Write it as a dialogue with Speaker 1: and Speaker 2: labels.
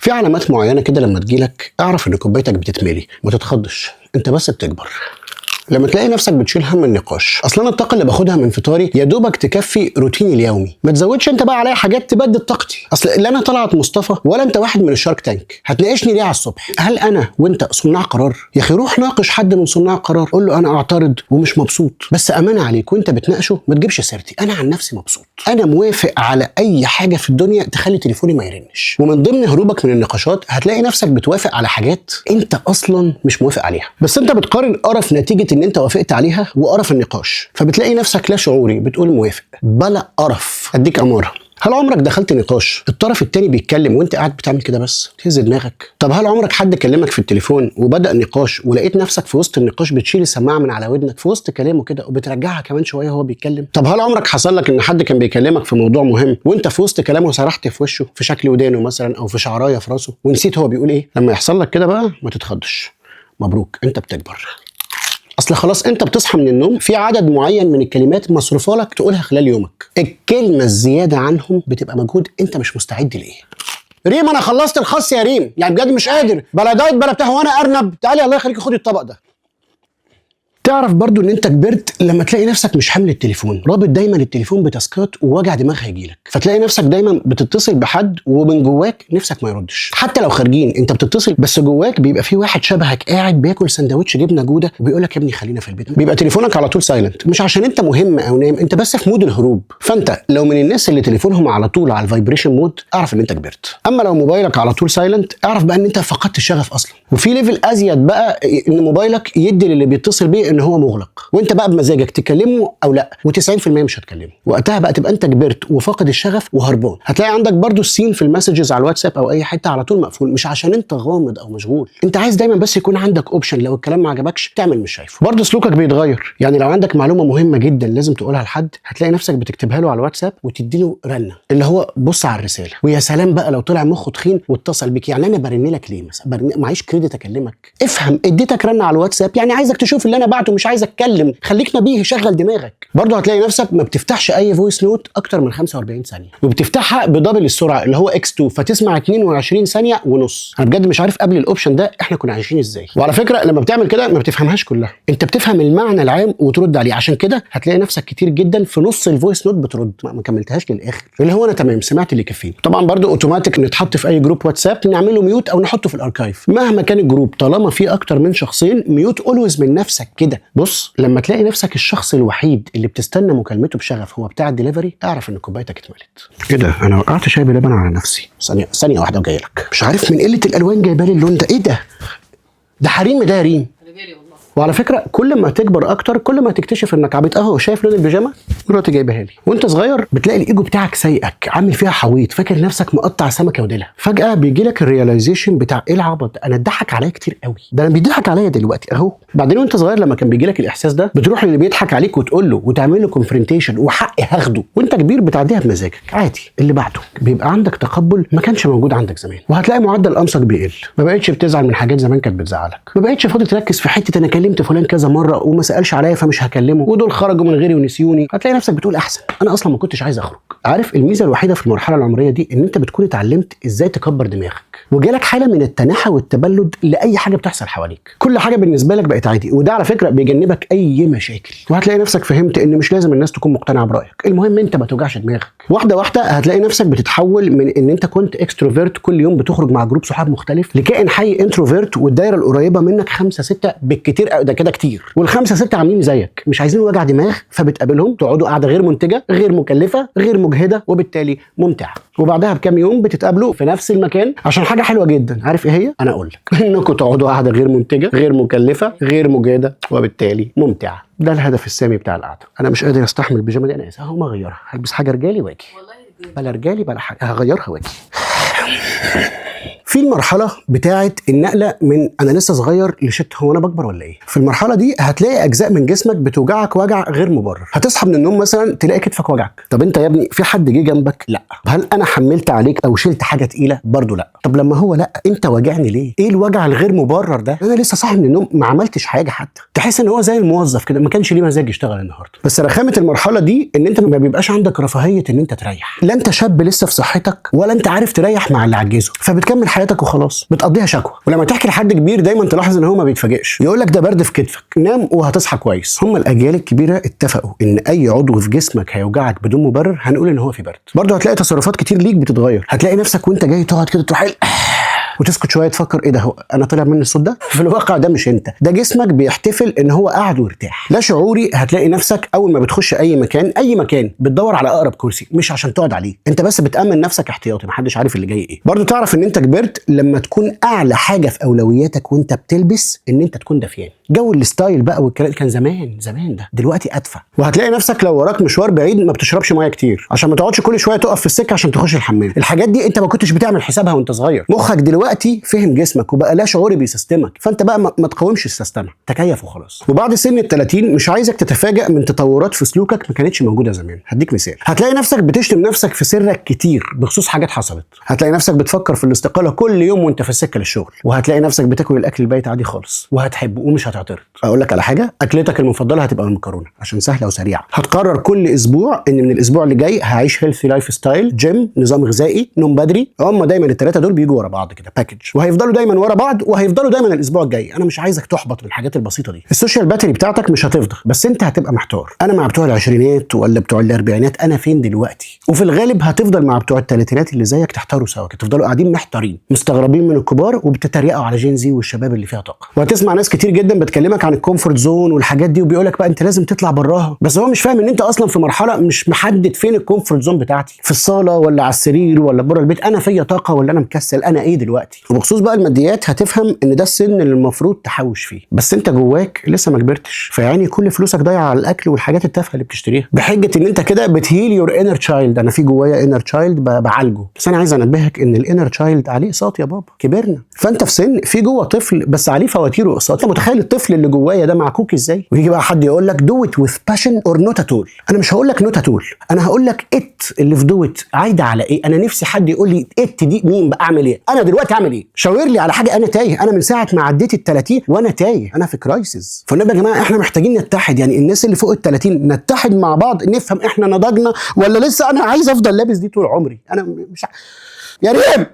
Speaker 1: في علامات معينه كده لما تجيلك اعرف ان كوبايتك بتتملي، ما تتخضش، انت بس بتكبر. لما تلاقي نفسك بتشيل هم النقاش، اصلا الطاقه اللي باخدها من فطاري يا دوبك تكفي روتيني اليومي، ما تزودش انت بقى عليا حاجات تبدل طاقتي. اصل لا انا طلعت مصطفى ولا انت واحد من الشارك تانك، هتناقشني ليه على الصبح؟ هل انا وانت صناع قرار؟ يا اخي روح ناقش حد من صناع القرار، قول له انا اعترض ومش مبسوط، بس امانه عليك وانت بتناقشه ما تجيبش سيرتي، انا عن نفسي مبسوط، انا موافق على اي حاجه في الدنيا تخلي تليفوني ما يرنش. ومن ضمن هروبك من النقاشات هتلاقي نفسك بتوافق على حاجات انت اصلا مش موافق عليها، بس انت بتقارن قرف نتيجه ان انت وافقت عليها وقرف النقاش، فبتلاقي نفسك لا شعوري بتقول موافق بلا قرف. اديك اماره، هل عمرك دخلت نقاش الطرف التاني بيتكلم وانت قاعد بتعمل كده بس تهز دماغك؟ طب هل عمرك حد كلمك في التليفون وبدأ نقاش ولقيت نفسك في وسط النقاش بتشيل السماعه من على ودنك في وسط كلامه كده وبترجعها كمان شويه وهو بيتكلم؟ طب هل عمرك حصل لك ان حد كان بيكلمك في موضوع مهم وانت في وسط كلامه سرحت في وشه في شكل ودانه مثلا او في شعرايه في راسه ونسيت هو بيقول ايه؟ لما يحصل لك كده بقى ما تتخضش، مبروك انت بتكبر. اصل خلاص انت بتصحى من النوم في عدد معين من الكلمات مصروفه لك تقولها خلال يومك، الكلمه الزياده عنهم بتبقى مجهود انت مش مستعد ليه. ريم انا خلصت الخس يا ريم، يعني بجد مش قادر، بلا دايت بلا بتاع، وانا ارنب، تعالي الله يخليك خدي الطبق ده. تعرف برضو ان انت كبرت لما تلاقي نفسك مش حامل التليفون، رابط دايما التليفون بتاسكات ووجع دماغ هيجيلك، فتلاقي نفسك دايما بتتصل بحد ومن جواك نفسك ما يردش. حتى لو خارجين انت بتتصل بس جواك بيبقى في واحد شبهك قاعد بياكل سندوتش جبنه جوده وبيقول لك يا ابني خلينا في البيت. بيبقى تليفونك على طول سايلنت، مش عشان انت مهم او نايم، انت بس في مود الهروب. فانت لو من الناس اللي تليفونهم على طول على الفايبريشن مود اعرف ان انت كبرت. اما لو موبايلك على طول سايلنت اعرف بقى ان انت فقدت الشغف اصلا. وفي ليفل ازيد بقى ان موبايلك يدي للي بيتصل بيه ان هو مغلق، وانت بقى بمزاجك تكلمه او لا، و90% مش هتكلمه. وقتها بقى تبقى انت كبرت وفاقد الشغف وهربان. هتلاقي عندك برضو السين في المسجز على الواتساب او اي حته على طول مقفول، مش عشان انت غامض او مشغول، انت عايز دايما بس يكون عندك اوبشن لو الكلام ما عجبكش تعمل مش شايفه. برضو سلوكك بيتغير، يعني لو عندك معلومه مهمه جدا لازم تقولها لحد هتلاقي نفسك بتكتبها له على الواتساب وتديله رنه اللي هو بص على الرساله. ويا سلام بقى لو طلع مخه تخين واتصل بيك، يعني انا برن لك ليه مثلا؟ معيش كريدت اكلمك؟ افهم، اديتك رنه على الواتساب يعني عايزك تشوف اللي انا بعته، مش عايز اتكلم، خليك نبيه، شغل دماغك. برضه هتلاقي نفسك ما بتفتحش اي فويس نوت اكتر من 45 ثانيه، وبتفتحها بدبل السرعه اللي هو X2 فتسمع 22 ثانيه ونص. انا بجد مش عارف قبل الاوبشن ده احنا كنا عايشين ازاي. وعلى فكره لما بتعمل كده ما بتفهمهاش كلها، انت بتفهم المعنى العام وترد عليه، عشان كده هتلاقي نفسك كتير جدا في نص الفويس نوت بترد ما كملتهاش للاخر، اللي هو انا تمام سمعت اللي يكفيني. طبعا برضه اوتوماتيك نتحط في اي جروب واتساب نعمل له ميوت او نحطه في الاركايف مهما كان الجروب، طالما في اكتر من شخصين ميوت اولويز من نفسك كده. بص لما تلاقي نفسك الشخص الوحيد اللي بتستنى مكالمته بشغف هو بتاع الدليفري اعرف ان كوبايتك اتملت. ايه ده؟ انا وقعت شاي بلبن على نفسي. ثانيه واحده وجاي لك. مش عارف من قله الالوان جايبه لي اللون ده. ايه ده حريم ده يا ريم. وعلى فكره كل ما تكبر اكتر كل ما تكتشف انك عبيط. اهو شايف لون البيجامه مراتي جايبها لي. وانت صغير بتلاقي الايجو بتاعك سايقك عامل فيها حويط، فاكر نفسك مقطع سمكه وديلها، فجاه بيجي لك الرياليزيشن بتاع ايه العبط ده، انا اتضحك عليا كتير قوي، ده انا بيضحك عليا دلوقتي اهو. بعدين وانت صغير لما كان بيجي لك الاحساس ده بتروح للي بيضحك عليك وتقول له وتعمل له كونفرونتيشن وحقي هاخده، وانت كبير بتعديها بمزاجك عادي. اللي بعده بيبقى عندك تقبل ما كانش موجود عندك زمان، وهتلاقي معدل انصك بيقل، ما بقتش بتزعل من حاجات زمان كانت بتزعلك، ما بقتش فاضي تركز في حته انا كلمت فلان كذا مره وما سالش عليا فمش هكلمه، ودول خرجوا من غيري ونسيوني. هتلاقي نفسك بتقول احسن انا اصلا ما كنتش عايز اخرج. عارف الميزه الوحيده في المرحله العمريه دي ان انت بتكون اتعلمت ازاي تكبر دماغك، وجالك حاله من التناحى والتبلد لاي حاجه بتحصل حواليك، كل حاجه بالنسبه لك بقت عادي، وده على فكره بيجنبك اي مشاكل. وهتلاقي نفسك فهمت ان مش لازم الناس تكون مقتنعه برايك، المهم انت ما توجعش دماغك. واحده واحده هتلاقي نفسك بتتحول من ان انت كنت اكستروفيرت كل يوم بتخرج مع جروب صحاب مختلف لكائن حي انتروفيرت، والدايره القريبه منك 5 6 بالكتير، ده كده كتير، والخمسه 6 عاملين زيك مش عايزين وجع دماغ، فبتقابلهم تقعدوا قاعده غير منتجه غير مكلفه غير مجهده وبالتالي ممتعه، وبعدها بكام يوم بتتقابلوا في نفس المكان عشان حاجه حلوه جدا. عارف ايه هي؟ انا اقول لك انكم تقعدوا قاعده غير منتجه غير مكلفه غير مجهده وبالتالي ممتعه. ده الهدف السامي بتاع القعده. انا مش قادر استحمل البيجامه دي، انا اسف هقوم اغيرها، هلبس حاجه رجالي واجي. بلا رجالي بلا حاجه، هغيرها واجي. في المرحله بتاعه النقله من انا لسه صغير لشت هو انا بكبر ولا ايه. في المرحله دي هتلاقي اجزاء من جسمك بتوجعك وجع غير مبرر. هتصحى من النوم مثلا تلاقي كتفك وجعك، طب انت يا ابني في حد جه جنبك؟ لا. هل انا حملت عليك او شلت حاجه تقيله؟ برضو لا. طب لما هو لا انت واجعني ليه؟ ايه الوجع الغير مبرر ده؟ انا لسه صاحي من النوم ما عملتش حاجه، حتى تحس ان هو زي الموظف كده ما كانش ليه مزاج يشتغل النهارده. بس رخامه المرحله دي ان انت ما بيبقاش عندك رفاهيه ان انت تريح، لا انت شاب لسه في صحتك ولا انت عارف تريح مع اللي عجزه، فبتكمل حياتك حياتك وخلاص، بتقضيها شكوى. ولما تحكي لحد كبير دايما تلاحظ ان هو ما بيتفاجئش، يقول لك ده برد في كتفك، نام وهتصحى كويس. هم الاجيال الكبيره اتفقوا ان اي عضو في جسمك هيوجعك بدون مبرر هنقول ان هو في برد. برضه هتلاقي تصرفات كتير ليك بتتغير، هتلاقي نفسك وانت جاي تقعد كده تروح وتسكت شويه تفكر ايه ده، هو انا طلع مني الصوت ده؟ في الواقع ده مش انت، ده جسمك بيحتفل ان هو قاعد وارتاح. لا شعوري هتلاقي نفسك اول ما بتخش اي مكان بتدور على اقرب كرسي، مش عشان تقعد عليه، انت بس بتامن نفسك احتياطي، محدش عارف اللي جاي ايه. برضه تعرف ان انت كبرت لما تكون اعلى حاجه في اولوياتك وانت بتلبس ان انت تكون دافيان. جو الستايل بقى والكلام كان زمان ده، دلوقتي ادفع. وهتلاقي نفسك لو وراك مشوار بعيد ما بتشربش ميه كتير عشان ما تقعدش كل شويه تقف في السكه عشان تخش الحمام. الحاجات دي انت ما كنتش بتعمل حسابها وانت صغير. مخك دلوقتي فهم جسمك وبقى لا شعوري بيسيستمك، فانت بقى ما تقاومش السيستم، تكيف وخلاص. وبعد سن ال30 مش عايزك تتفاجئ من تطورات في سلوكك ما كانتش موجوده زمان. هديك مثال، هتلاقي نفسك بتشتم نفسك في سرك كتير بخصوص حاجات حصلت، هتلاقي نفسك بتفكر في الاستقاله كل يوم وانت في السكه للشغل، وهتلاقي نفسك بتاكل الاكل البايت عادي خالص وهتحبه ومش هتعترض. اقول لك على حاجه، اكلتك المفضله هتبقى المكرونه عشان سهله وسريعه. هتقرر كل اسبوع ان من الاسبوع اللي جاي هعيش هيلثي لايف ستايل، جيم، نظام غذائي، نوم بدري. هم دايما الثلاثه دول بيجوا ورا بعض كده باكج، وهيفضلوا دايما ورا بعض وهيفضلوا دايما الاسبوع الجاي. انا مش عايزك تحبط من الحاجات البسيطه دي. السوشيال باتري بتاعتك مش هتفضى، بس انت هتبقى محتار، انا مع بتوع العشرينات ولا بتوع الاربعينات، انا فين دلوقتي؟ وفي الغالب هتفضل مع بتوع الثلاثينات اللي زيك تحتاروا سوا، تفضلوا قاعدين محتارين مستغربين من الكبار وبتتريقوا على جين زي والشباب اللي فيها طاقه. وهتسمع ناس كتير جدا بتكلمك عن الكومفورت زون والحاجات دي وبيقولك بقى انت لازم تطلع براها، بس هو مش فاهم ان انت اصلا في مرحله مش محدد فين الكومفورت زون بتاعتي، في الصاله ولا على السرير ولا بره البيت، انا فيا طاقه ولا انا مكسل، انا ايه دلوقتي؟ وبخصوص بقى الماديات هتفهم ان ده السن اللي المفروض تحوش فيه، بس انت جواك لسه ما كبرتش، فيعني كل فلوسك ضايعه على الاكل والحاجات التافهه اللي بتشتريها بحجه ان انت كده بتهيل يور انر تشايلد. انا في جوايا انر تشايلد بعالجه، بس انا عايز انبهك ان الانر تشايلد عليه اقساط يا بابا، كبرنا. فانت في سن في جوه طفل بس عليه فواتير واقساط. انت متخيل الطفل اللي جوايا ده معكوك ازاي؟ ويجي بقى حد يقول لك دو ات وذ باشن اور نوت ات اول. انا مش هقول لك نوت ات اول، انا هقول لك ات اللي في دو ات عايده على ايه. انا نفسي حد يقول لي ات دي مين بقى، اعمل ايه انا دلوقتي، اعمل ايه؟ شاور لي على حاجه. انا تايه، انا من ساعه ما عديت ال30 وانا تايه، انا في كرايسيس. فالنبي يا جماعه احنا محتاجين نتحد، يعني الناس اللي فوق ال30 نتحد مع بعض، نفهم احنا نضجنا ولا لسه انا عايز افضل لابس دي طول عمري. انا مش يا ريم